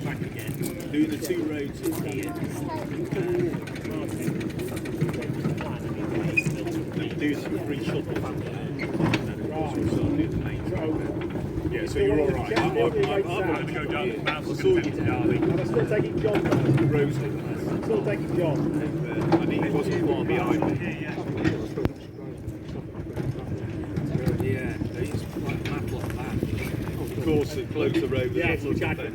track again. Doing the two roads in here. Do some free shuttle back there. Yeah, so you're alright. I'm going to go down the mountain. I saw you today. I'm still taking John back. Rosa. I'm still taking John. I think he wasn't far behind me. Yeah, he's like map like that. Of course, the closer road. Yeah, exactly.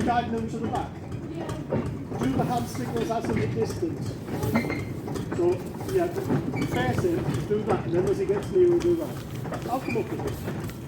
Guide them to the back. Do the hand signals as in the distance. So, yeah, face it, do that, and then as he gets near, we'll do that. I'll come up with it.